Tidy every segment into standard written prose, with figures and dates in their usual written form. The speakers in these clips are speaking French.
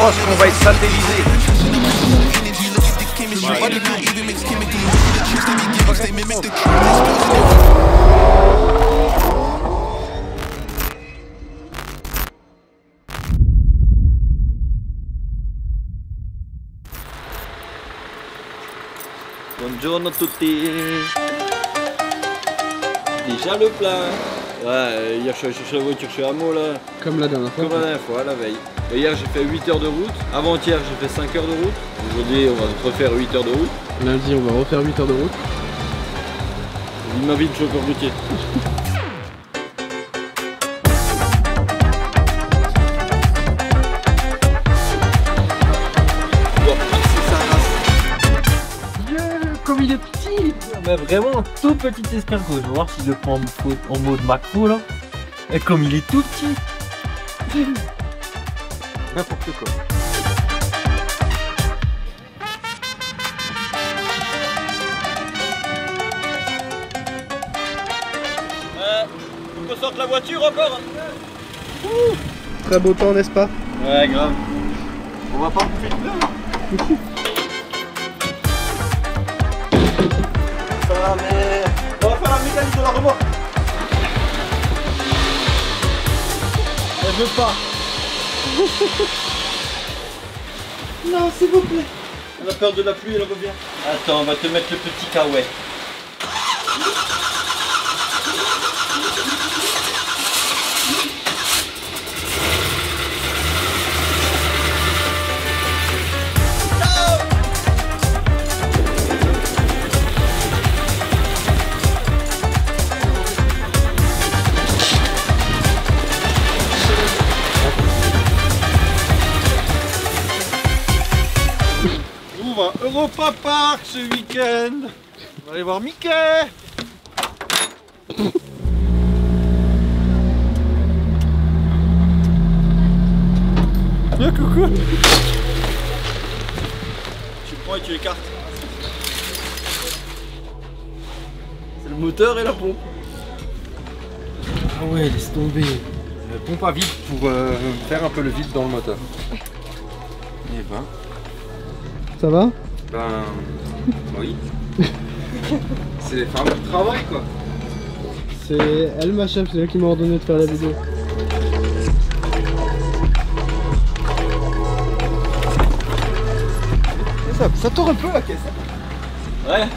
pense qu'on va être satellisé. Buongiorno a tutti. Déjà le plein. Ouais, hier je suis allé chercher la voiture chez Hameau là. Comme la dernière fois. Comme la dernière fois, la veille. Hier j'ai fait 8 heures de route. Avant-hier j'ai fait 5 heures de route. Aujourd'hui on va refaire 8 heures de route. Lundi on va refaire 8 heures de route. Vive ma vie de chauffeur routier. Comme il est petit, mais vraiment un tout petit escargot. Je vais voir si je le prends en mode macro là. Et comme il est tout petit. N'importe quoi. Faut qu'on sorte la voiture encore. Très beau temps, n'est-ce pas? Ouais, grave. On va pas bouffer de plein. Ça, mais... On va faire la mécanique de la remorque. Elle veut pas. Non, s'il vous plaît. Elle a peur de la pluie, elle revient. Attends, on va te mettre le petit kawaii. On va à Europa Park ce week-end. On va aller voir Mickey. Viens, coucou. Tu prends et tu écartes. C'est le moteur et la pompe. Ah ouais, laisse tomber. Pompe à vide pour faire un peu le vide dans le moteur. Et ben... Ça va? Ben... oui. C'est les femmes qui travaillent quoi. C'est elle ma chef, c'est elle qui m'a ordonné de faire la vidéo. Ça tourne un peu la caisse. Ouais.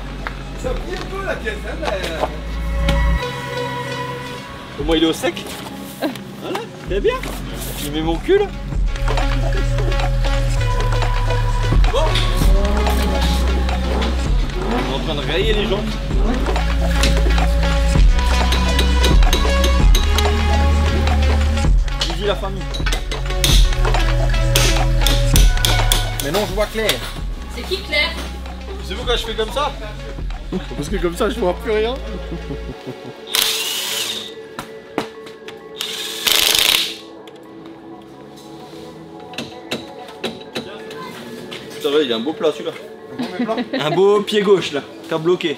Ça brille un peu la caisse mais... Au moins il est au sec. Voilà, c'est bien. Je mets mon cul là. Bon. On est en train de rayer les gens. Dis la famille. Mais non, je vois clair. C'est qui Claire? C'est vous quand je fais comme ça? Parce que comme ça je vois plus rien. Putain, il y a un beau plat celui-là. Un beau pied gauche là, qu'a bloqué.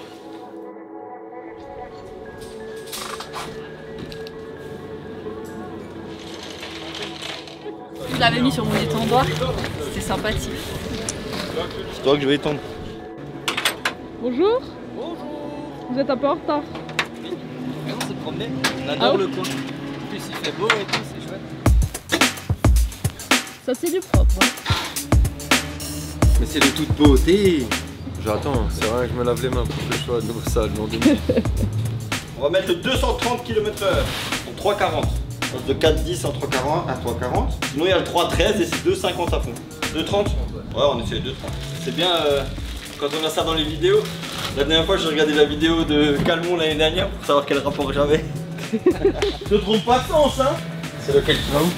Je l'avais mis sur mon étendoir, c'était sympathique. C'est toi que je vais étendre. Bonjour. Bonjour. Vous êtes un peu en retard. Mais on s'est promené. On adore le coin. En plus il fait beau et tout, c'est chouette. Ça c'est du propre. Hein. Mais c'est de toute beauté. J'attends, c'est vrai que je me lave les mains pour que je sois à nouveau sale dans 2 minutes. On va mettre le 230 km/h en 3,40. De 4,10 en 3,40 à 3,40. Sinon il y a le 3,13 et c'est 2,50 à fond. 2,30? Ouais, on essaie 2,30. C'est bien quand on a ça dans les vidéos. La dernière fois j'ai regardé la vidéo de Calmon l'année dernière pour savoir quel rapport j'avais. Ne trompe pas de sens hein. C'est lequel qui va où?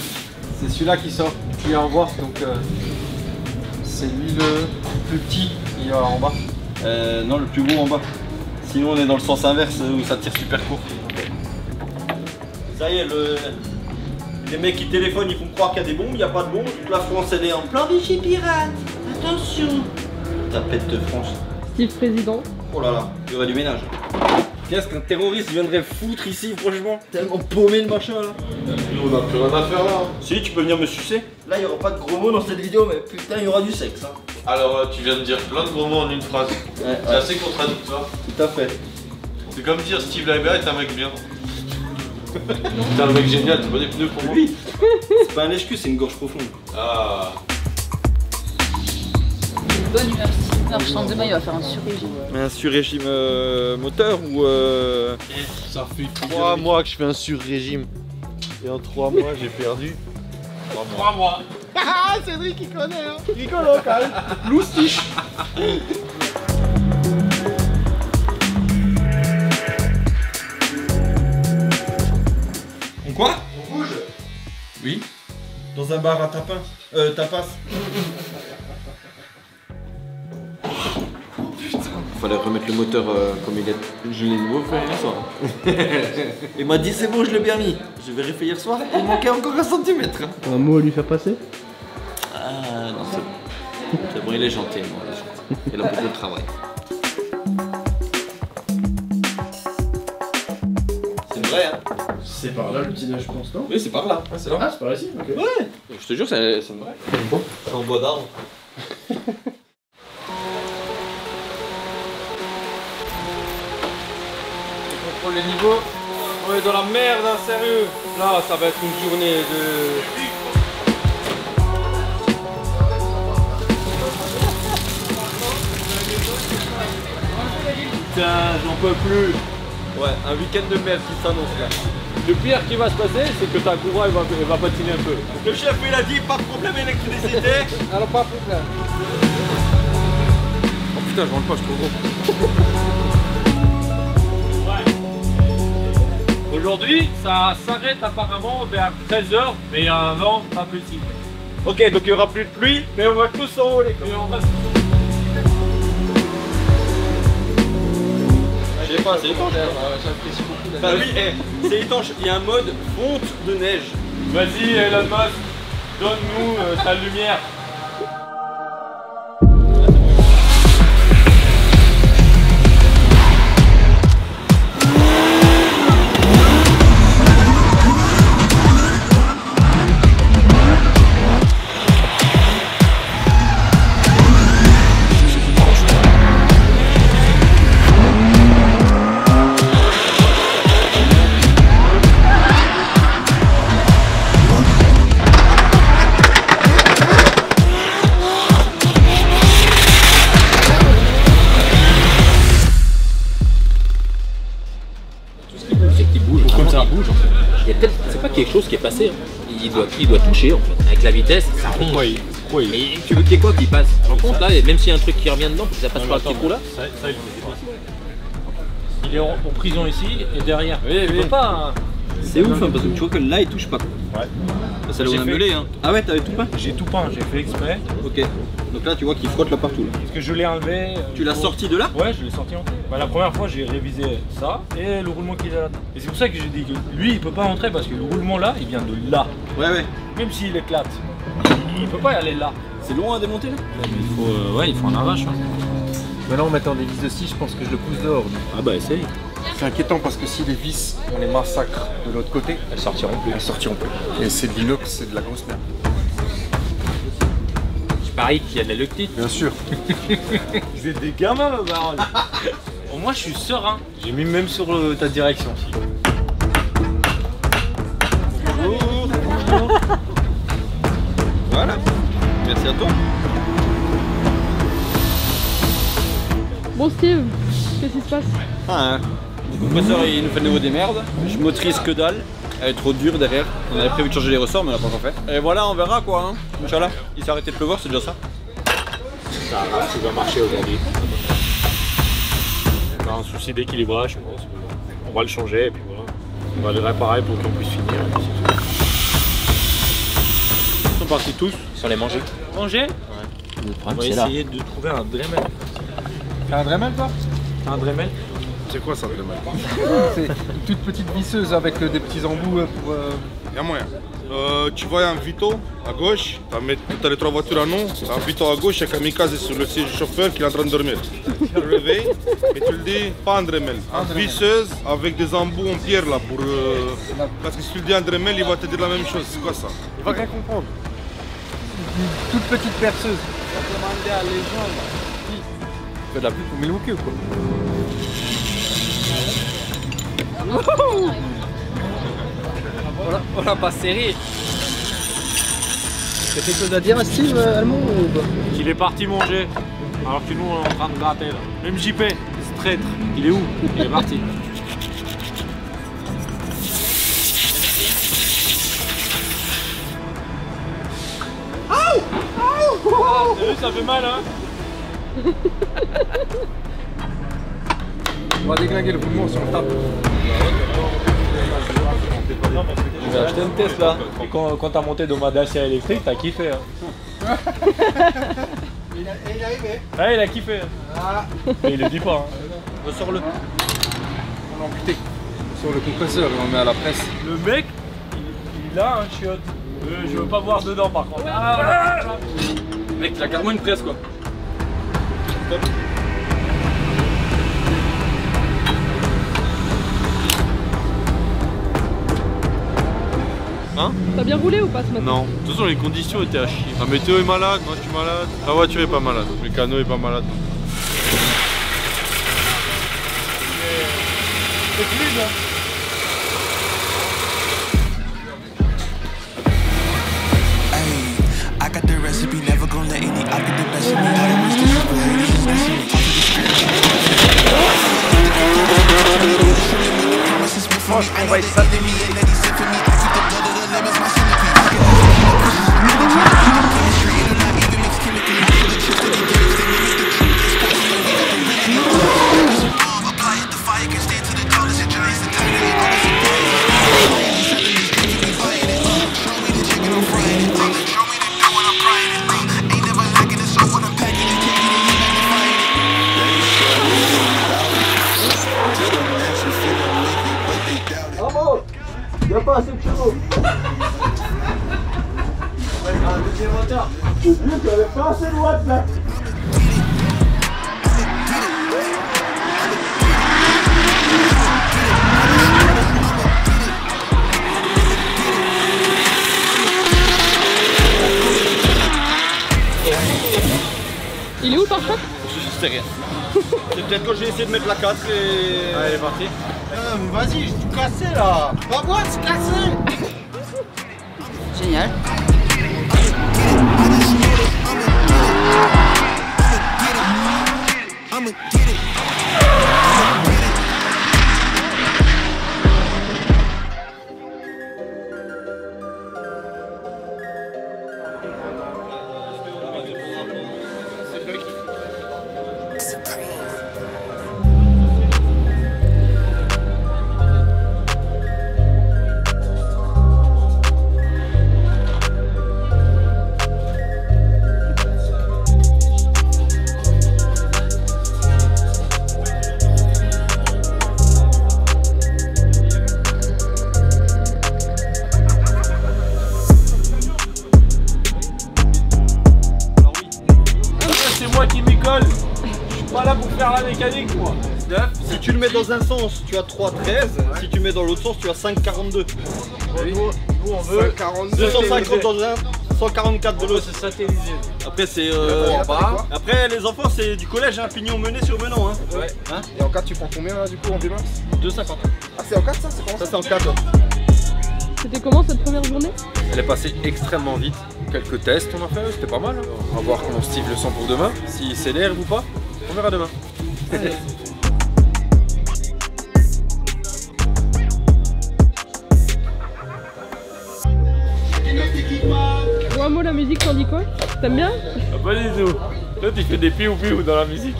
C'est celui-là qui sort, qui est en bois, donc c'est lui le plus petit qui est en bas. Non, le plus gros en bas. Sinon on est dans le sens inverse où ça tire super court. Ça y est, les mecs qui téléphonent, ils font croire qu'il y a des bombes, il n'y a pas de bombes. Toute la France elle est en plein déchet pirate. Attention. Tapette de France. Steve président. Oh là là, il y aurait du ménage. Qu'est-ce qu'un terroriste viendrait foutre ici, franchement? Tellement paumé le machin là. On a plus rien à faire là. Si, tu peux venir me sucer. Là, il y aura pas de gros mots dans cette vidéo, mais putain, il y aura du sexe. Hein. Alors, tu viens de dire plein de gros mots en une phrase. C'est assez contradictoire. Tout à fait. C'est comme dire Steve Leiber est un mec bien. T'es un mec génial, tu vois des pneus pour moi. Lui, c'est pas un lèche-cul, c'est une gorge profonde. Ah. Bonne humeur. Alors, je sens que demain il va faire un sur-régime. Un sur-régime moteur ou Ça fait 3 mois que je fais un sur-régime. Et en 3 mois, j'ai perdu 3 mois. Ah, Cédric il connaît, hein. Rigolo quand même. Loustiche. On quoi? On bouge. Oui. Dans un bar à tapin. Tapas. Fallait remettre le moteur comme il est. Je l'ai nouveau fait hier soir. Il m'a dit c'est bon, je l'ai bien mis. J'ai vérifié hier soir, il manquait encore 1 centimètre. Un mot à lui faire passer? Ah non, c'est bon. C'est bon, il est gentil, il est gentil. Il a beaucoup de travail. C'est vrai, hein? C'est par là le petit déj, je pense, non? Oui, c'est par là. Ah, c'est là? Ah, c'est par ici, ok. Ouais, je te jure, c'est vrai. C'est en bois d'arbre. Contrôle les niveaux. On est dans la merde, hein, sérieux. Là, ça va être une journée de... Putain, j'en peux plus. Ouais, un week-end de merde qui s'annonce là. Le pire qui va se passer, c'est que ta courroie elle va patiner un peu. Le chef, il a dit pas de problème électricité. Alors, pas de problème. Oh putain, je rentre pas, je suis trop gros. Aujourd'hui, ça s'arrête apparemment vers 13h, mais il y a un vent pas petit. Ok, donc il n'y aura plus de pluie, mais on va tous s'envoler. Je sais pas, c'est étanche. J'apprécie beaucoup Bah oui, c'est étanche. Il y a un mode fonte de neige. Vas-y Elon Musk, donne-nous ta lumière. C'est pas quelque chose qui est passé, hein. Il doit toucher en fait. Avec la vitesse, ça ronge. Et tu veux qu'il y ait quoi qui passe? En compte là, et même s'il y a un truc qui revient dedans, ça passe par le petit trou là. Il est en prison ici et derrière. Oui, tu peux pas. C'est ouf, hein, parce que tu vois que là il touche pas. Ouais. Ça l'a meulé, hein. Ah ouais, t'avais tout peint? J'ai tout peint, j'ai fait exprès. Ok. Donc là tu vois qu'il frotte là partout. Là. Parce que je l'ai enlevé. Tu l'as sorti de là? Ouais, je l'ai sorti en tout. Bah, la première fois j'ai révisé ça et le roulement qu'il a là. Et c'est pour ça que j'ai dit que lui il peut pas rentrer parce que le roulement là il vient de là. Ouais, ouais. Même s'il éclate, il peut pas y aller là. C'est loin à démonter là? Il faut en arrache. Hein. Maintenant, en mettant des vis de scie, je pense que je le pousse dehors. Ah bah essaye. C'est inquiétant parce que si les vis, on les massacre de l'autre côté, Elles sortiront plus. elles sortiront plus. Et c'est de l'inox, c'est de la grosse merde. Je parie qu'il y a de la luctite. Bien sûr. Vous êtes des gamins ma baronne. Au moins je suis serein. J'ai mis même sur ta direction. Bonjour. Voilà. Merci à toi. Bon, Steve, qu'est-ce qui se passe? Ah, hein. Le compresseur il nous fait de nouveau des merdes. Je motorise que dalle. Elle est trop dure derrière. On avait prévu de changer les ressorts mais on l'a pas encore fait. Et voilà, on verra quoi. Hein. Inch'Allah. Il s'est arrêté de pleuvoir, c'est déjà ça. Ça va marcher aujourd'hui. On a un souci d'équilibrage, je pense. On va le changer et puis voilà. On va le réparer pour qu'on puisse finir. Ils sont partis tous. Sans les manger. Manger. Le On problème va c'est là. essayer de trouver un Dremel. T'as un Dremel toi? Un Dremel? C'est quoi ça, Dremel? C'est une toute petite visseuse avec des petits embouts pour Il y a moyen. Tu vois un Vito à gauche, tu as les 3 voitures à nom, un Vito à gauche, il y a Kamikaze sur le siège du chauffeur qui est en train de dormir. Tu le réveilles et tu le dis pas Andremel, une visseuse avec des embouts en pierre là pour... Parce que si tu le dis Andremel, il va te dire la même chose, c'est quoi ça? Il va rien comprendre. Une toute petite perceuse. On va demander à les gens là. Tu fais de la pub pour Milwaukee ou quoi? On l'a pas serré. T'as quelque chose à dire à Steve Allemand ou pas? Qu'il est parti manger, alors que nous on est en train de gratter là. Même JP, ce traître, il est où? Il est parti. T'as vu, ça fait mal hein? On va déglinguer le poumon si on tape. J'ai acheté une Tesla. Et quand t'as monté dans ma Dacia électrique, t'as kiffé. Hein. Il est arrivé. Ouais, il a kiffé. Ah. Mais il le dit pas. Hein. Sors-le. On l'a amputé sur le compresseur et on le met à la presse. Le mec, il a un chiotte. Je veux pas voir dedans par contre. Mec, il a carrément une presse quoi. Hein? T'as bien roulé ou pas ce matin? Non, de toute façon les conditions étaient à chier. La météo est malade, moi je suis malade, la voiture est pas malade, le canot est pas malade. C'est fluide hein? I got the recipe, never gonna let any I get the best of me. I don't wish this shit was hating and messing me. Promises me for me, I know they needed me and that he sent for me. I keep the blood of the lemons, my centipede. I get chemistry, it'll not even mix chemically. The chips that he gives, they mimic the truth. It's spicy and we got the rich. Apply it, the fire can stand to the dollars and giants. The time that we honest and praise. Selling this drink and we buying it. Show me the chicken, I'm frying it. Show me the dough and I'm frying it. Ain't never lacking it, so what I'm packing and taking it, you magnifying it. Bravo! Il n'y a pas assez de chevaux. On va mettre un deuxième moteur. J'ai vu qu'il n'y avait pas assez de watts là. Il est où le pare-choc? Je sais rien. C'est peut-être quand j'ai essayé de mettre la 4 et... Allez, parti. Vas-y, je suis cassé là. Pas moi, c'est cassé. Génial. Pas là pour faire la mécanique moi. Si tu le mets dans un sens, tu as 3,13. Si tu mets dans l'autre sens, tu as 5,42. Nous on veut 250 dans un, 144 de l'autre. C'est satellisé. Après c'est après les enfants c'est du collège, hein, pignon mené sur menant. Hein. Ouais. Hein, Et en 4 tu prends combien là du coup en V-Max? 2,50. Ah c'est en 4 ça? C'est comment Ça c'est en 4. C'était comment cette première journée? Elle est passée extrêmement vite. Quelques tests on a fait, c'était pas mal. Hein. On va voir comment Steve le sent pour demain. S'il s'énerve ou pas, on verra demain. Bon, un mot, la musique, t'en dis quoi? T'aimes bien? Ah, pas du tout. Toi tu fais des piou-piou dans la musique.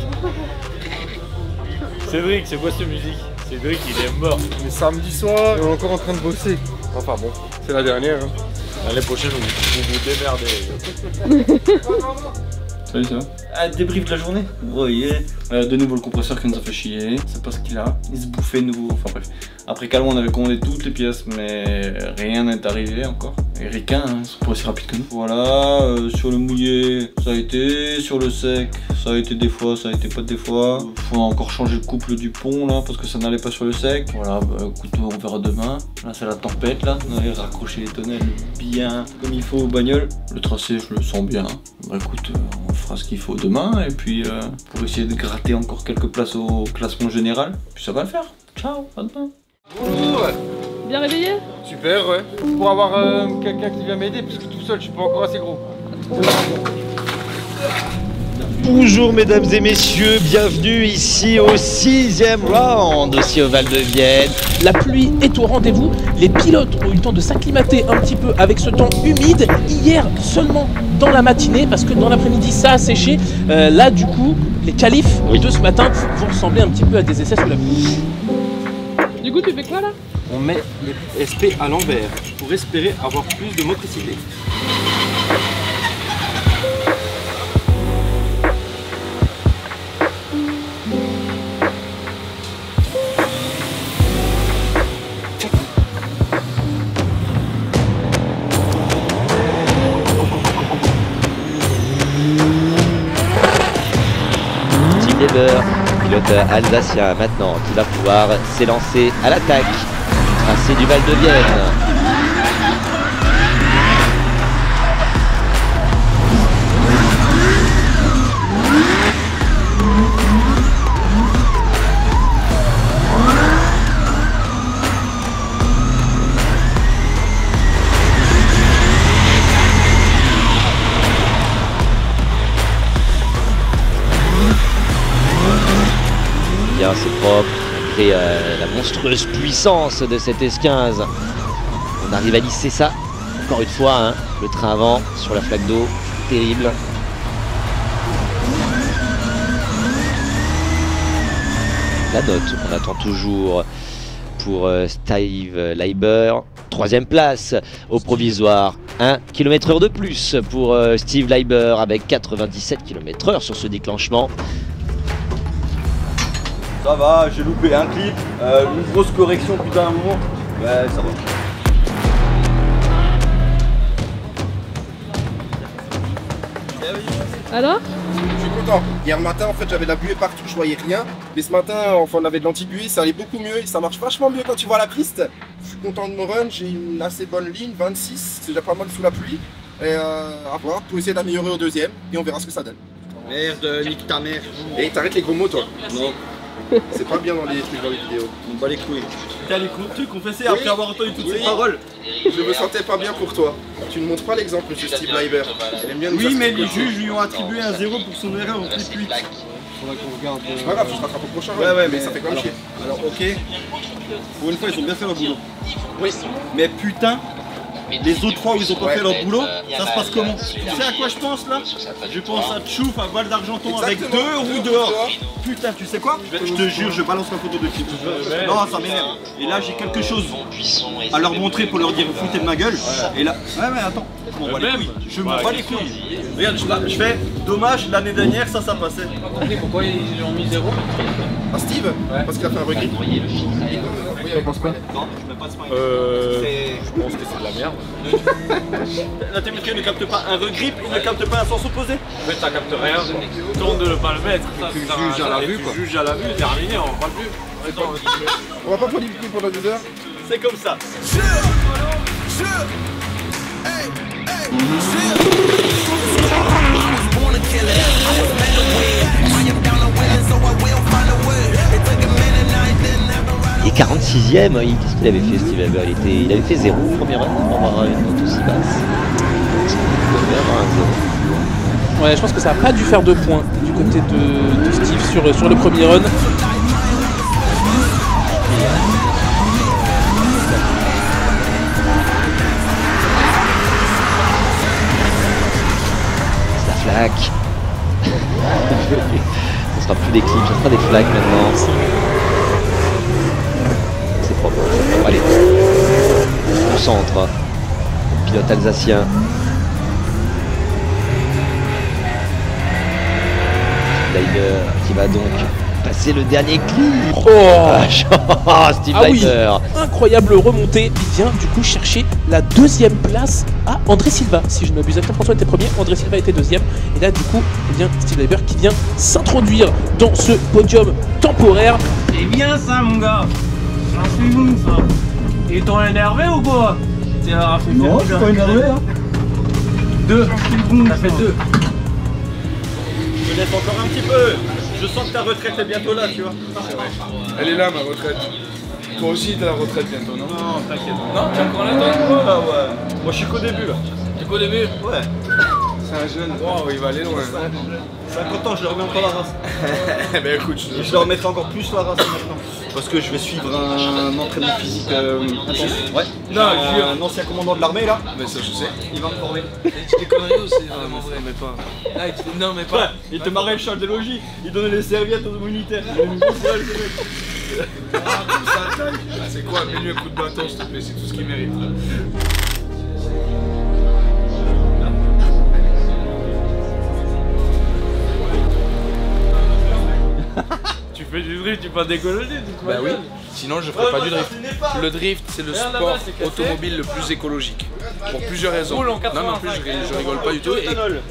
Cédric, c'est quoi cette musique? Cédric il est mort. Mais samedi soir, on est encore en train de bosser. Enfin bon, c'est la dernière. Hein. L'année prochaine vous vous démerdez. Salut, ça va? Débrief de la journée. Vous voyez. De nouveau le compresseur qui nous a fait chier, c'est pas ce qu'il a. Il se bouffait de nouveau, enfin bref. Après Calme, on avait commandé toutes les pièces, mais rien n'est arrivé encore. Et Ricain, hein, c'est pas aussi rapide que nous. Voilà, sur le mouillé, ça a été. Sur le sec, ça a été des fois, ça a été pas des fois. Faut encore changer le couple du pont là, parce que ça n'allait pas sur le sec. Voilà, bah écoute, on verra demain. Là, c'est la tempête là. On avait raccroché les tonnelles bien comme il faut aux bagnoles. Le tracé, je le sens bien. Bah écoute, on fera ce qu'il faut demain, et puis pour essayer de gratter encore quelques places au classement général, puis ça va le faire. Ciao, à demain. Bien réveillé? Super, ouais. Pour avoir quelqu'un qui vient m'aider, parce que tout seul, je suis pas encore assez gros. Bonjour mesdames et messieurs, bienvenue ici au 6e round, aussi au Val de Vienne. La pluie est au rendez-vous, les pilotes ont eu le temps de s'acclimater un petit peu avec ce temps humide. Hier seulement dans la matinée, parce que dans l'après-midi ça a séché. Là du coup, les qualifs de ce matin vont ressembler un petit peu à des essais sous la pluie. Du coup tu fais quoi là? On met les SP à l'envers pour espérer avoir plus de motricité. Pilote alsacien maintenant qui va pouvoir s'élancer à l'attaque du tracé du Val de Vienne. C'est propre, malgré la monstrueuse puissance de cette S15. On arrive à lisser ça. Encore une fois, hein, le train avant sur la flaque d'eau, terrible. La note, on attend toujours pour Steve Leiber. 3e place au provisoire. 1 km/h de plus pour Steve Leiber avec 97 km/h sur ce déclenchement. Ça va, j'ai loupé un clip, une grosse correction putain à un moment. Ouais, ça va. Alors? Je suis content. Hier matin, en fait, j'avais de la buée partout, je voyais rien. Mais ce matin, enfin, on avait de l'anti-buée, ça allait beaucoup mieux et ça marche vachement mieux quand tu vois la piste. Je suis content de mon run, j'ai une assez bonne ligne, 26, c'est déjà pas mal sous la pluie. Et à voir, pour essayer d'améliorer au 2e et on verra ce que ça donne. Merde, nique ta mère. Et t'arrêtes les gros mots, toi. Non. C'est pas bien dans les trucs dans les vidéos. On bat les couilles. T'as les trucs confessés après avoir entendu toutes ces paroles. Je me sentais pas bien pour toi. Tu ne montres pas l'exemple, monsieur Steve Leiber. Oui, mais les juges lui ont attribué un 0 pour son erreur en plus 8. C'est pas grave, tu te rattrapes au prochain. Ouais, mais ça fait quand même chier. Alors, ok. Pour une fois, ils ont bien fait leur boulot. Oui. Mais putain, les autres fois où ils ont pas fait leur boulot, ça se passe comment? Tu sais à quoi je pense là? Je pense à Tchouf, à Val d'Argenton avec 2 roues dehors. Putain, tu sais quoi? Je te jure, je balance la photo de clip. Non, ça m'énerve. Et là, j'ai quelque chose à leur montrer pour leur dire vous foutez de ma gueule. Et là, ouais, mais attends, je m'en bats les couilles. Je m'en bats les couilles. Regarde, je fais dommage, l'année dernière, ça passait. Pourquoi ils ont mis 0? Ah, Steve? Parce qu'il a fait un regret. Tu penses quoi? Non, je mets pas de smile. Je pense que c'est de la merde. La télémétrie ne capte pas un regrip, il ne capte pas un sens opposé. En fait, ça capte rien. Tant de ne pas le mettre. Tu juges à la vue, quoi. Tu juges à la vue, terminé, on parle plus. On va pas polémiquer pendant 2 heures. C'est comme ça. Et 46e, qu'est-ce qu'il avait fait Steve Leiber? Il avait fait 0 au premier run pour avoir une note aussi basse. Ouais, je pense que ça n'a pas dû faire 2 points du côté de Steve sur le premier run. C'est la flaque. Ce sera plus des clips, ce sera des flaques maintenant. C'est propre, c'est propre. Allez, au centre, pilote alsacien. Leiber qui va donc passer le dernier clip. Steve Ah oui, Leiber. incroyable remontée. Il vient du coup chercher la deuxième place à André Silva. Si je ne m'abuse, François était premier, André Silva était deuxième. Et là du coup, eh bien, Steve Leiber qui vient s'introduire dans ce podium temporaire. C'est bien ça mon gars. J'en suis bon ça. Ils t'ont énervé ou quoi? Non, je suis pas énervé hein. 2, ça fait 2. Je te laisse encore un petit peu. Je sens que ta retraite est bientôt là, tu vois. Elle est là, ma retraite. Toi aussi, t'as la retraite bientôt, non? Non, t'inquiète. Non, t'es encore là, toi? Ouais. Moi, je suis qu'au début, là. T'es qu'au début? Ouais. C'est un jeune. Wow, il va aller loin. 50 ans, je leur remets encore la race. Ben écoute, je leur remettrai encore plus la race maintenant. Parce que je vais suivre un entraînement physique intense. Ouais. Non, un ancien commandant de l'armée, là. Mais ça, je sais. Il va me former. Tu des conneries aussi, vraiment vrai. Mais pas. Non, mais pas. Ouais, il te marrait le châle des logis. Il donnait les serviettes aux militaires. C'est quoi? Mets-lui un coup de bâton, s'il te plaît, c'est tout ce qu'il mérite. Tu fais du drift, tu passes d'écologie. Bah oui, sinon je ferais pas du drift. Le drift, c'est le sport automobile le plus écologique. Pour plusieurs raisons. Non, mais en plus, je rigole pas du tout.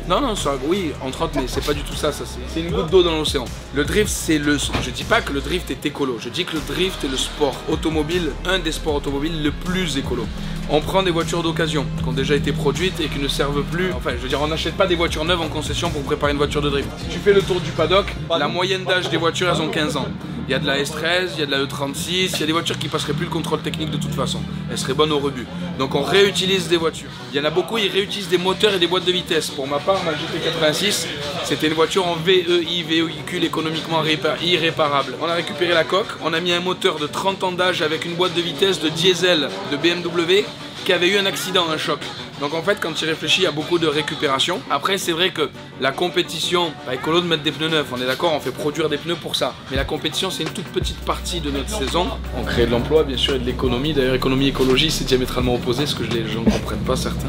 Non, oui, entre autres, mais c'est pas du tout ça. C'est une goutte d'eau dans l'océan. Le drift, c'est le. Je dis pas que le drift est écolo. Je dis que le drift est le sport automobile, un des sports automobiles le plus écolo. On prend des voitures d'occasion qui ont déjà été produites et qui ne servent plus. Enfin, je veux dire, on n'achète pas des voitures neuves en concession pour préparer une voiture de drift. Si tu fais le tour du paddock, la moyenne d'âge des voitures, elles ont 15 ans. Il y a de la S13, il y a de la E36, il y a des voitures qui passeraient plus le contrôle technique de toute façon. Elles seraient bonnes au rebut. Donc on réutilise des voitures. Il y en a beaucoup, ils réutilisent des moteurs et des boîtes de vitesse. Pour ma part, ma GT86, c'était une voiture en VEI, véhicule économiquement irréparable. On a récupéré la coque, on a mis un moteur de 30 ans d'âge avec une boîte de vitesse de diesel de BMW qui avait eu un accident, un choc. Donc en fait, quand tu réfléchis, il y a beaucoup de récupération. Après, c'est vrai que la compétition, pas écolo de mettre des pneus neufs, on est d'accord, on fait produire des pneus pour ça. Mais la compétition, c'est une toute petite partie de notre saison. On crée de l'emploi, bien sûr, et de l'économie. D'ailleurs, économie et écologie, c'est diamétralement opposé, ce que les gens ne comprennent pas, certains.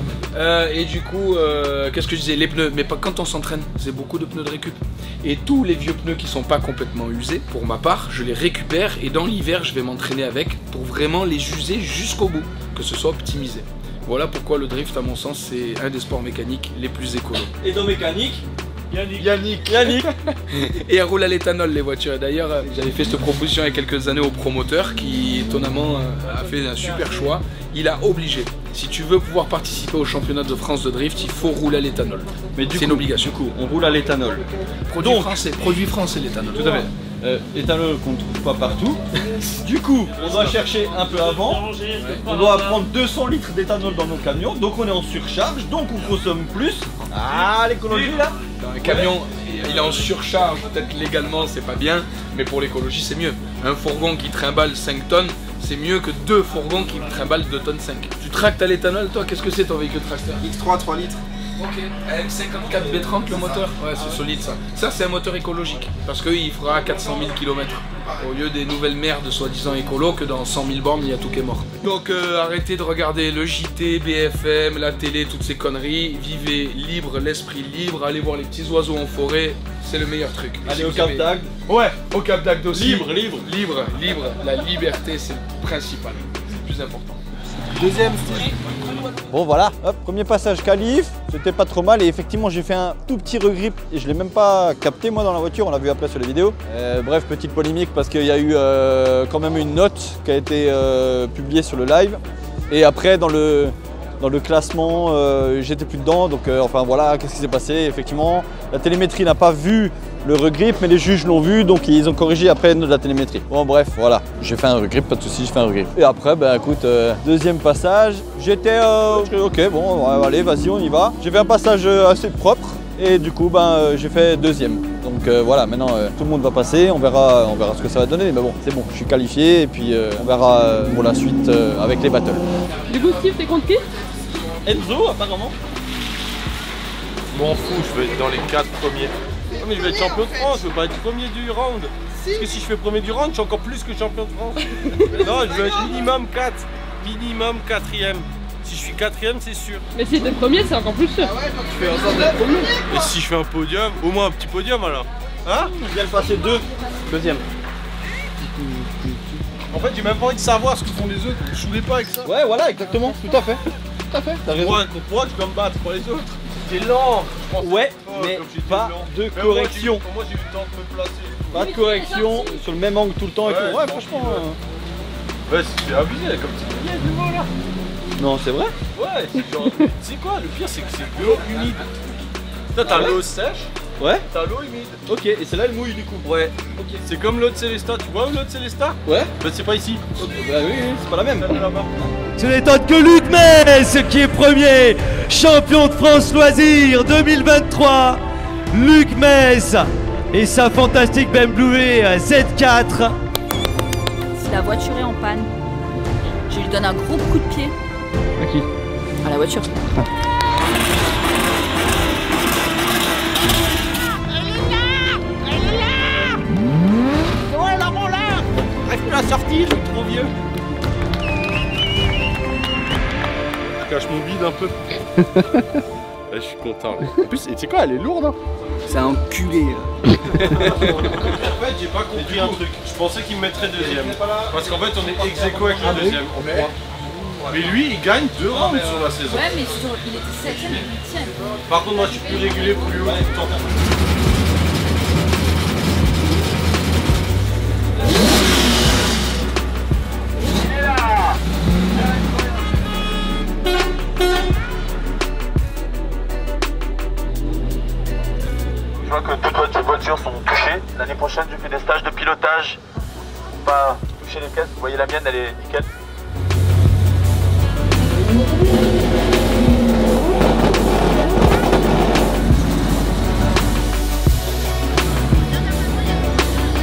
Et du coup, qu'est-ce que je disais? Les pneus, mais pas quand on s'entraîne, c'est beaucoup de pneus de récup. Et tous les vieux pneus qui sont pas complètement usés, pour ma part, je les récupère et dans l'hiver, je vais m'entraîner avec pour vraiment les user jusqu'au bout, que ce soit optimisé. Voilà pourquoi le drift, à mon sens, c'est un des sports mécaniques les plus écolos. Et dans mécanique, Yannick. Et elles roulent à l'éthanol, les voitures. D'ailleurs, j'avais fait cette proposition il y a quelques années au promoteur qui, étonnamment, a fait un super choix. Il a obligé. Si tu veux pouvoir participer au championnat de France de drift, il faut rouler à l'éthanol. Mais c'est une obligation. Du coup, on roule à l'éthanol. Produit français, l'éthanol. Tout à fait. Éthanol qu'on ne trouve pas partout. Du coup, on doit chercher un peu avant. On doit prendre 200 litres d'éthanol dans nos camions. Donc on est en surcharge, donc on consomme plus. Ah, l'écologie là. Un camion, il est en surcharge, peut-être légalement c'est pas bien, mais pour l'écologie c'est mieux. Un fourgon qui trimballe 5 tonnes, c'est mieux que 2 fourgons qui trimballent 2 tonnes 5. Tu tractes à l'éthanol, toi, qu'est-ce que c'est ton véhicule tracteur? X3, 3 litres. Ok, avec 54 B30 le moteur? Ouais, c'est solide ça. Ça c'est un moteur écologique, parce qu'il fera 400 000 km. Au lieu des nouvelles merdes soi-disant écolo, que dans 100 000 bornes il y a tout qui est mort. Donc arrêtez de regarder le JT, BFM, la télé, toutes ces conneries. Vivez libre, l'esprit libre, allez voir les petits oiseaux en forêt, c'est le meilleur truc. Allez au Cap d'Agde. Ouais, au Cap d'Agde aussi. Libre. La liberté c'est le principal, c'est le plus important. Deuxième style. Bon voilà, hop, premier passage qualif, c'était pas trop mal et effectivement j'ai fait un tout petit regrip et je l'ai même pas capté moi dans la voiture, on l'a vu après sur les vidéos. Bref, petite polémique parce qu'il y a eu quand même une note qui a été publiée sur le live et après dans le classement j'étais plus dedans donc enfin voilà, qu'est-ce qui s'est passé? Effectivement, la télémétrie n'a pas vu le regrip mais les juges l'ont vu donc ils ont corrigé après de la télémétrie. Bon bref, voilà, j'ai fait un regrip, pas de soucis, j'ai fait un regrip. Et après, ben écoute, deuxième passage, j'étais ok, bon, allez, vas-y, on y va. J'ai fait un passage assez propre et du coup, ben j'ai fait deuxième. Donc voilà, maintenant tout le monde va passer, on verra ce que ça va donner. Mais bon, c'est bon, je suis qualifié et puis on verra pour la suite avec les battles. Du coup, Steve, t'es contre qui? Enzo, apparemment. Je m'en fous, je vais être dans les 4 premiers. Non mais je vais être champion de France, je veux pas être premier du round. Parce que si je fais premier du round, je suis encore plus que champion de France. Non, je veux être minimum 4. Minimum 4ème. Si je suis 4ème, c'est sûr. Mais si t'es premier, c'est encore plus sûr. Je fais en sorte d'être premier. Et si je fais un podium, au moins un petit podium alors. Hein? Tu viens de passer 2. Deuxième. En fait, j'ai même pas envie de savoir ce que font les autres. Je saoulais pas avec ça. Ouais, voilà, exactement. Tout à fait. Tout à fait. T'as raison. Pourquoi tu dois me battre pour les autres? T'es lent. Ouais, mais pas de correction. Moi, j'ai eu le temps de me placer. Pas de correction sur le même angle tout le temps et tout. Ouais, franchement. Ouais, c'est abusé comme tu dis, du mot là. Non, c'est vrai? Ouais, c'est genre. Tu sais quoi? Le pire, c'est que c'est de l'eau humide. Toi, t'as l'eau sèche. Ouais. T'as l'eau humide. Ok, et celle-là elle mouille du coup. Ouais. Ok. C'est comme l'eau de Célestat. Tu vois l'eau de Célestat? Ouais. Bah, c'est pas ici. Okay. Bah oui, c'est pas la même. Ce n'est autre que Luc Metz qui est premier champion de France Loisirs 2023. Luc Metz et sa fantastique BMW Z4. Si la voiture est en panne, je lui donne un gros coup de pied. À qui? À la voiture. Ouais, là, bon, là. Reste plus à sortir, je suis trop vieux. Je cache mon bide un peu. Ouais, je suis content. En plus, tu sais quoi, elle est lourde. Hein. C'est un enculé. En fait, j'ai pas compris un truc. Je pensais qu'il me mettrait deuxième. Parce qu'en fait, on est ex-aequo avec le deuxième. Mais lui, il gagne 2 rounds sur la saison. Ouais, mais il était 7ème et 8ème. Par contre, moi, je suis plus régulier, plus haut tout le temps. Je vois que toutes les voitures sont touchées. L'année prochaine, je fais des stages de pilotage. Pas toucher les pièces. Vous voyez, la mienne, elle est nickel.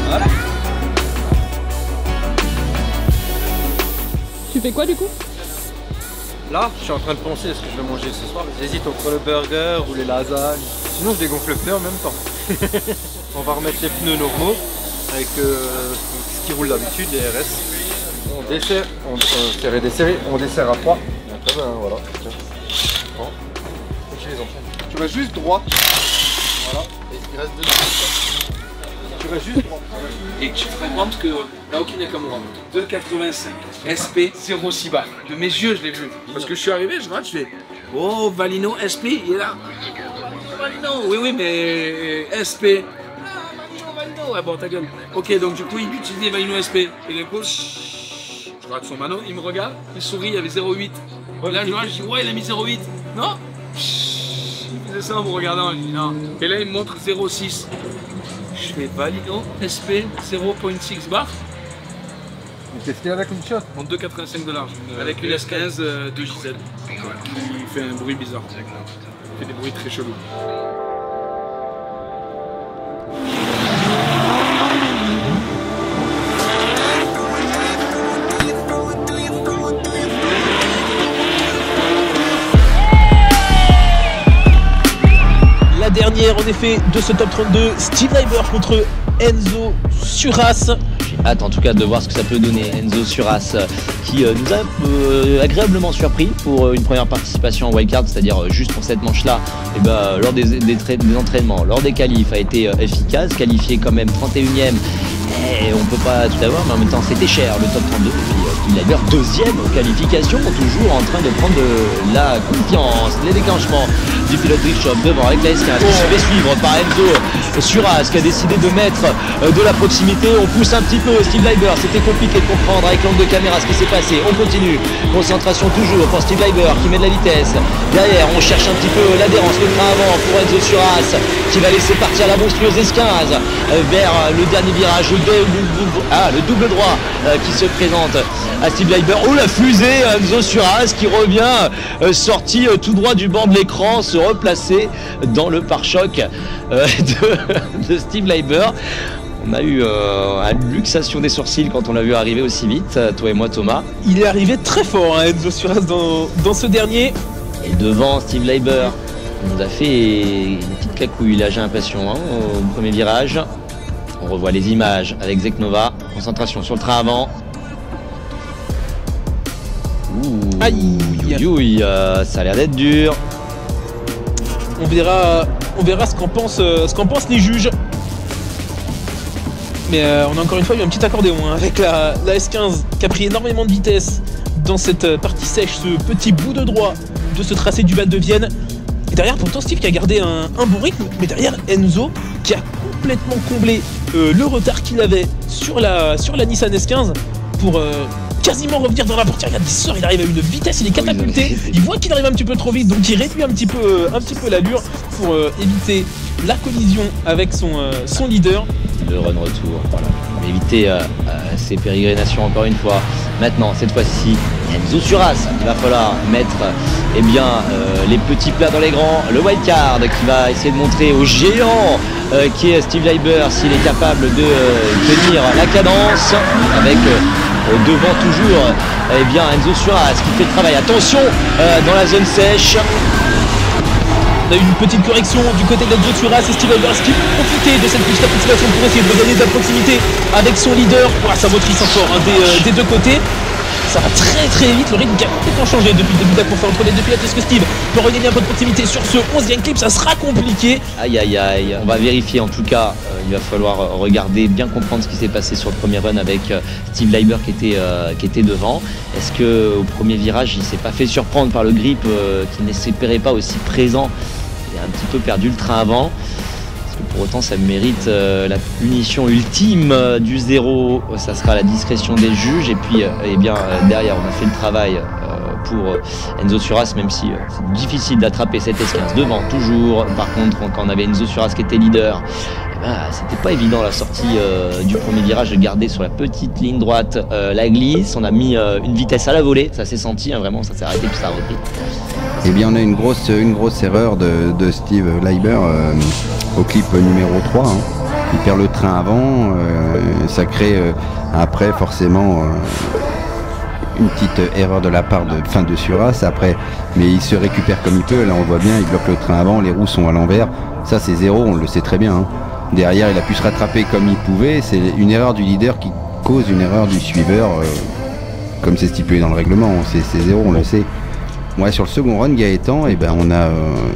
Voilà. Tu fais quoi du coup? Là, je suis en train de penser à ce que je vais manger ce soir. J'hésite entre le burger ou les lasagnes. Sinon, je dégonfle le pneu en même temps. On va remettre les pneus normaux avec ce qui roule d'habitude, les RS. On dessert, on dessert à froid. Et après, ben voilà. Tiens. Bon. Et je les enchaîne. Tu vas juste droit. Voilà. Et il reste 2 minutes. Tu vas juste droit. Et tu fréquentes que Naoki Nakamura, 2,85, SP 0,6 balles. De mes yeux, je l'ai vu. Parce que je suis arrivé, je regarde, je fais oh, Valino, SP, il est là. Valino, oui, mais SP. Ah, Valino, ouais, bon, ta gueule. Ok, donc du coup, il utilisait Valino SP. Et du coup, je regarde son mano, il me regarde, il sourit, il y avait 0,8. Et là, je vois, je dis ouais, il a mis 0,8. Non. Il faisait ça en me regardant, je dis non. Et là, il me montre 0,6. Je fais Valino SP 0.6 bar. Qu'est-ce qu'il y a là comme shot? En 2,85 $. Avec une S15 de Gisèle. Qui fait un bruit bizarre. Il fait des bruits très chelous. La dernière en effet de ce top 32, Steve Leiber contre Enzo Suras. J'ai hâte en tout cas de voir ce que ça peut donner. Enzo Suras qui nous a agréablement surpris pour une première participation en wildcard, c'est-à-dire juste pour cette manche-là, et ben, lors des entraînements, lors des qualifs, a été efficace, qualifié quand même 31e. Et on peut pas tout avoir, mais en même temps c'était cher le top 32. Et puis Steve Leiber deuxième aux qualifications, toujours en train de prendre de la confiance. Les déclenchements du pilote Richoff devant avec la S15 qui se fait suivre par Enzo Suras qui a décidé de mettre de la proximité. On pousse un petit peu Steve Leiber, c'était compliqué de comprendre avec l'angle de caméra ce qui s'est passé. On continue, concentration toujours pour Steve Leiber qui met de la vitesse. Derrière on cherche un petit peu l'adhérence, le frein avant pour Enzo Suras qui va laisser partir la monstrueuse S15 vers le dernier virage. Le double droit qui se présente à Steve Leiber. Oh la fusée, Enzo Suras qui revient sorti tout droit du bord de l'écran, se replacer dans le pare-choc de Steve Leiber. On a eu une luxation des sourcils quand on l'a vu arriver aussi vite, toi et moi Thomas. Il est arrivé très fort, hein, Enzo Suras dans ce dernier. Et devant Steve Leiber, on nous a fait une petite cacouille là, j'ai l'impression, hein, au premier virage. On revoit les images avec Zeknova. Concentration sur le train avant. Ouh, aïe, ça a l'air d'être dur. On verra ce qu'en pensent les juges. Mais on a encore une fois eu un petit accordéon hein, avec la S15 qui a pris énormément de vitesse dans cette partie sèche, ce petit bout de droit de ce tracé du Val de Vienne. Et derrière, pourtant, Steve qui a gardé un bon rythme, mais derrière, Enzo qui a complètement comblé le retard qu'il avait sur la Nissan S15 pour quasiment revenir dans la portière. Regarde, il sort, il arrive à une vitesse, il est catapulté, il voit qu'il arrive un petit peu trop vite, donc il réduit un petit peu l'allure pour éviter la collision avec son leader. Le run retour, voilà. Éviter ces pérégrinations encore une fois. Maintenant, cette fois-ci, Enzo Suras, il va falloir mettre eh bien, les petits plats dans les grands. Le wildcard qui va essayer de montrer au géant qui est Steve Leiber s'il est capable de tenir la cadence avec devant toujours eh bien, Enzo Suras qui fait le travail. Attention dans la zone sèche. On a eu une petite correction du côté d'Enzo Suras et Steve Leiber qui peut profiter de cette petite approximation pour essayer de gagner de la proximité avec son leader. Voilà, ça motrice encore hein, des deux côtés. Ça va très vite, le rythme qui a complètement changé depuis le début de la course entre les deux pilotes. Est-ce que Steve peut regagner un peu de proximité sur ce 11e clip? Ça sera compliqué. Aïe aïe aïe, on va vérifier en tout cas, il va falloir regarder, bien comprendre ce qui s'est passé sur le premier run avec Steve Leiber qui était devant. Est-ce qu'au premier virage il s'est pas fait surprendre par le grip qui ne s'espérait pas aussi présent? Il a un petit peu perdu le train avant. Pour autant, ça mérite la punition ultime du 0. Ça sera la discrétion des juges. Et puis, eh bien, derrière, on a fait le travail pour Enzo Suras, même si c'est difficile d'attraper cette S15 devant, toujours. Par contre, quand on avait Enzo Suras qui était leader, eh ben, c'était pas évident la sortie du premier virage de garder sur la petite ligne droite la glisse. On a mis une vitesse à la volée, ça s'est senti, hein, vraiment, ça s'est arrêté puis ça a repris. Eh bien, on a une grosse erreur de Steve Leiber au clip numéro 3. Hein. Il perd le train avant, ça crée après forcément une petite erreur de la part de Suras après, mais il se récupère comme il peut. Là, on voit bien, il bloque le train avant, les roues sont à l'envers. Ça, c'est 0, on le sait très bien. Hein. Derrière, il a pu se rattraper comme il pouvait. C'est une erreur du leader qui cause une erreur du suiveur, comme c'est stipulé dans le règlement. C'est 0, on le sait. Ouais, sur le second run, Gaëtan, eh ben, on a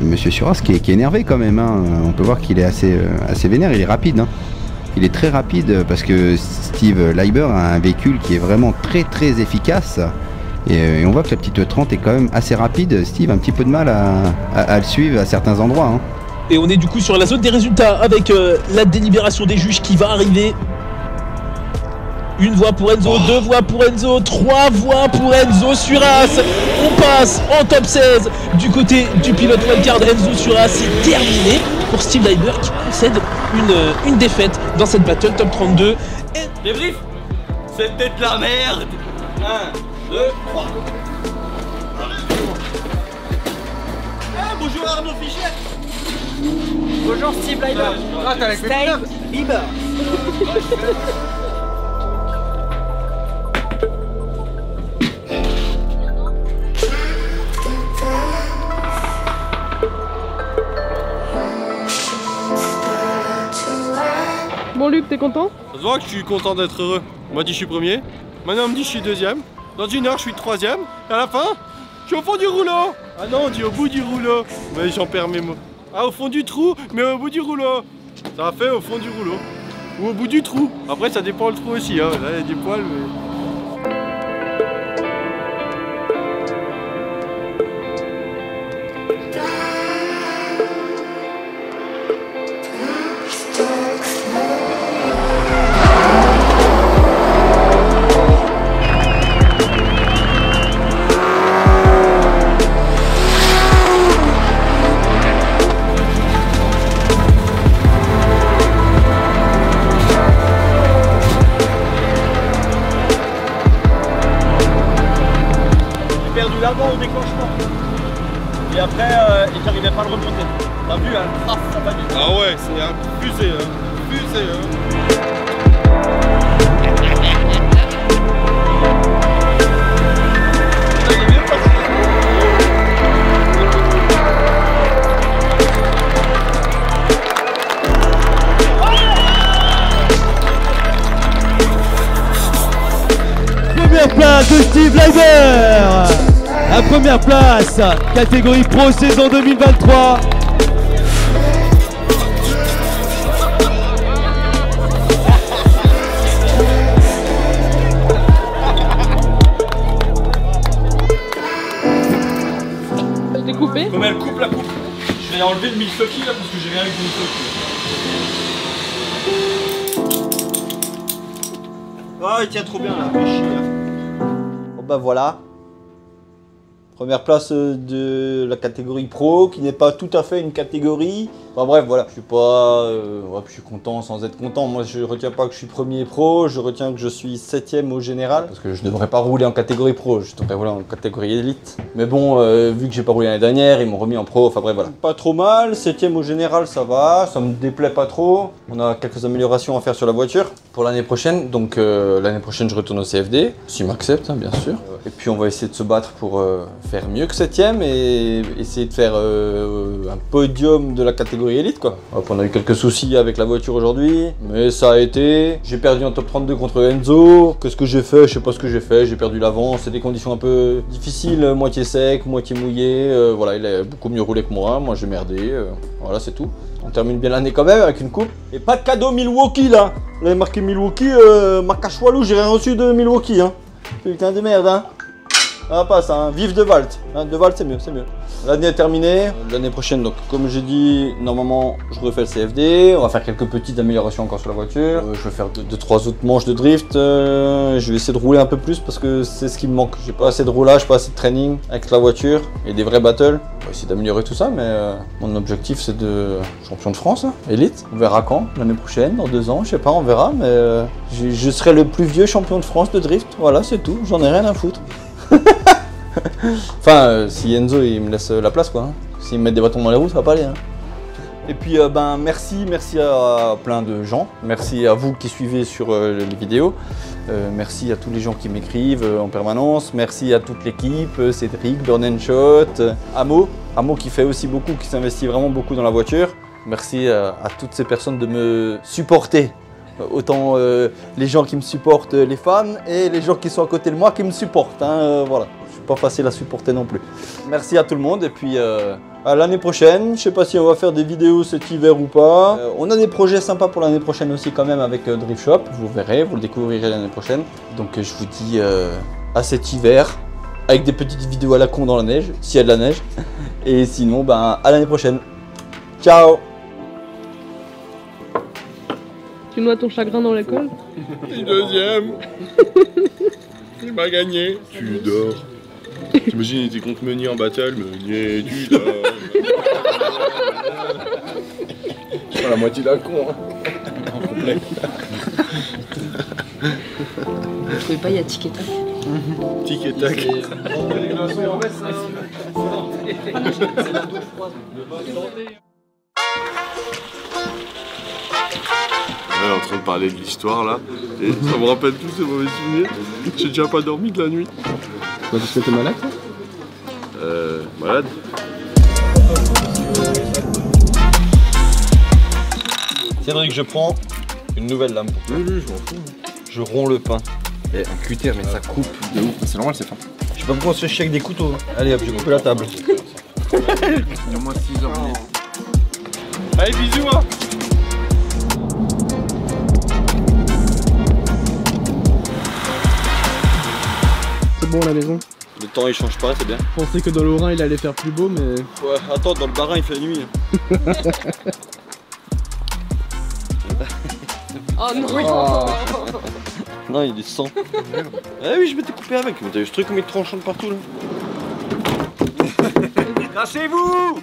Monsieur Suras qui est énervé quand même. Hein. On peut voir qu'il est assez vénère, il est rapide. Hein. Il est très rapide parce que Steve Leiber a un véhicule qui est vraiment très efficace. Et on voit que la petite 30 est quand même assez rapide. Steve a un petit peu de mal à le suivre à certains endroits. Hein. Et on est du coup sur la zone des résultats avec la délibération des juges qui va arriver. Une voix pour Enzo, 2 voix pour Enzo, 3 voix pour Enzo Suras. On passe en top 16 du côté du pilote wildcard. Enzo Suras, c'est terminé pour Steve Leiber qui possède une défaite dans cette battle top 32. Débrief, c'était de la merde. 1, 2, 3. Bonjour Arnaud Fichet. Bonjour Steve Leiber. Ah, t'es avec Steve Leiber. Bon Luc, t'es content? Ça se voit que je suis content d'être heureux. On m'a dit je suis premier, maintenant on me dit je suis deuxième. Dans une heure je suis troisième, et à la fin, je suis au fond du rouleau. Ah non, on dit au bout du rouleau. Mais j'en perds mes mots. Ah, au fond du trou, mais au bout du rouleau. Ça a fait au fond du rouleau. Ou au bout du trou. Après ça dépend le trou aussi, hein. Là il y a des poils, mais... D'avant au déclenchement. Et après, j'arrivais pas à le remonter. T'as vu, hein, ça va vite. Ah ouais, c'est un fusée, hein. Fusée, hein. Première place de Steve Leiber. La première place, catégorie Pro saison 2023. enlever le milfoki là parce que j'ai rien avec le milfoki. Ah, il tient trop bien là, fais chier, là. Bon bah voilà. Première place de la catégorie pro, qui n'est pas tout à fait une catégorie. Enfin bref, voilà, je suis pas... je suis content sans être content. Moi, je retiens pas que je suis premier pro, je retiens que je suis 7ème au général. Parce que je devrais pas rouler en catégorie pro, je devrais rouler en catégorie élite. Mais bon, vu que j'ai pas roulé l'année dernière, ils m'ont remis en pro, enfin bref, voilà. Pas trop mal, 7ème au général, ça va, ça me déplaît pas trop. On a quelques améliorations à faire sur la voiture pour l'année prochaine. Donc l'année prochaine, je retourne au CFD, s'ils m'acceptent, hein, bien sûr. Et puis on va essayer de se battre pour faire mieux que 7ème et essayer de faire un podium de la catégorie élite quoi. Hop, on a eu quelques soucis avec la voiture aujourd'hui, mais ça a été. J'ai perdu en top 32 contre Enzo. Qu'est-ce que j'ai fait? Je sais pas ce que j'ai fait, j'ai perdu l'avant. C'est des conditions un peu difficiles, moitié sec, moitié mouillé. Voilà, il a beaucoup mieux roulé que moi j'ai merdé. Voilà, c'est tout. On termine bien l'année quand même avec une coupe. Et pas de cadeau Milwaukee là. Vous avez marqué Milwaukee, marque à Choualou, j'ai rien reçu de Milwaukee hein. Putain de merde hein. Ah pas ça, hein. Vive De Walt. Hein, De Walt c'est mieux, c'est mieux. L'année est terminée. L'année prochaine, donc comme j'ai dit, normalement je refais le CFD. On va faire quelques petites améliorations encore sur la voiture. Je vais faire 2-3 autres manches de drift. Je vais essayer de rouler un peu plus parce que c'est ce qui me manque. J'ai pas assez de roulage, pas assez de training avec la voiture et des vrais battles. On va essayer d'améliorer tout ça, mais mon objectif c'est de champion de France, hein, élite. On verra quand, l'année prochaine, dans 2 ans, je sais pas, on verra. Mais je serai le plus vieux champion de France de drift. Voilà, c'est tout. J'en ai rien à foutre. Enfin, si Enzo il me laisse la place quoi. Hein. S'il me met des bâtons dans les roues, ça va pas aller. Hein. Et puis merci à plein de gens. Merci à vous qui suivez sur les vidéos. Merci à tous les gens qui m'écrivent en permanence. Merci à toute l'équipe, Cédric, Burn & Shot, Amo qui fait aussi beaucoup, qui s'investit vraiment beaucoup dans la voiture. Merci à toutes ces personnes de me supporter. Autant les gens qui me supportent, les fans, et les gens qui sont à côté de moi qui me supportent. Hein, voilà. Je suis pas facile à supporter non plus. Merci à tout le monde et puis à l'année prochaine. Je sais pas si on va faire des vidéos cet hiver ou pas. On a des projets sympas pour l'année prochaine aussi quand même avec Drift Shop. Vous verrez, vous le découvrirez l'année prochaine. Donc je vous dis à cet hiver avec des petites vidéos à la con dans la neige, s'il y a de la neige. Et sinon, à l'année prochaine. Ciao. Tu noies ton chagrin dans l'école? Et deuxième. Il m'a gagné. Tu dors. T'imagines, il était contre Meunier en battle. Meunier, tu dors. Oh, la moitié d'un con. Hein. En complet. Vous trouvez pas, il y a tic et tac? Tic et tac. On est en train de parler de l'histoire là, et ça me rappelle tous ces mauvais souvenirs. J'ai déjà pas dormi de la nuit. Parce que t'es malade toi? Malade. Cédric, je prends une nouvelle lame pour toi. Oui, je m'en fous. Je romps le pain. Et un cutter, mais ça coupe de ouf. C'est normal, c'est fin. Je sais pas pourquoi on se chie avec des couteaux. Allez hop, j'ai coupé la table. Il y a moins de 6 heures. Allez, bisous hein. C'est bon à la maison? Le temps il change pas, c'est bien. Je pensais que dans le Rhin il allait faire plus beau, mais... Ouais, attends, dans le Bas-Rhin il fait nuit. Oh non. Oh. Non, il y a du sang. Ah oui, je m'étais coupé avec. Mais t'as vu ce truc comme il tranchante partout là. Cassez-vous.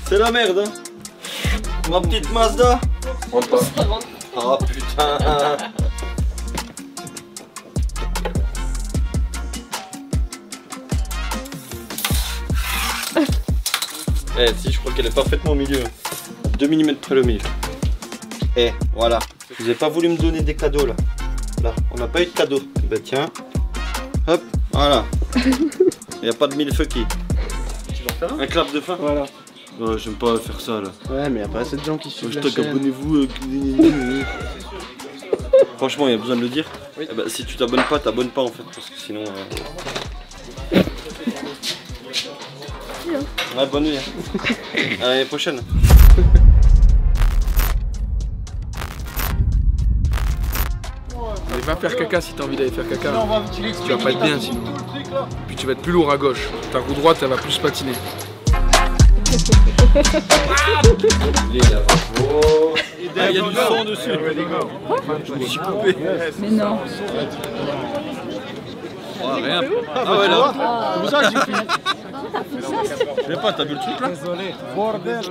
C'est la merde hein. Ma petite Mazda. Oh putain. Eh si, je crois qu'elle est parfaitement au milieu. 2 mm près le milieu. Eh voilà. Vous avez pas voulu me donner des cadeaux là. Là, on n'a pas eu de cadeau. Bah tiens. Hop, voilà. Il n'y a pas de mille-fucky. Tu vas faire un clap de fin. Voilà. Oh, j'aime pas faire ça là. Ouais, mais il n'y a pas assez de gens qui suivent la chaîne. Abonnez-vous. Franchement, il y a besoin de le dire. Oui. Eh bah, si tu t'abonnes pas en fait. Parce que sinon... Ouais, bonne nuit. À l'année prochaine. va faire caca si t'as envie d'aller faire caca. Tu vas pas être bien sinon. Puis tu vas être plus lourd à gauche. Ta roue droite, elle va plus patiner. Il y a du sang dessus. Je me suis coupé. Mais non. Oh, rien. Ah ouais là. C'est pour ça que j'ai fini. Je sais pas, t'as vu le truc là? Désolé. Bordel.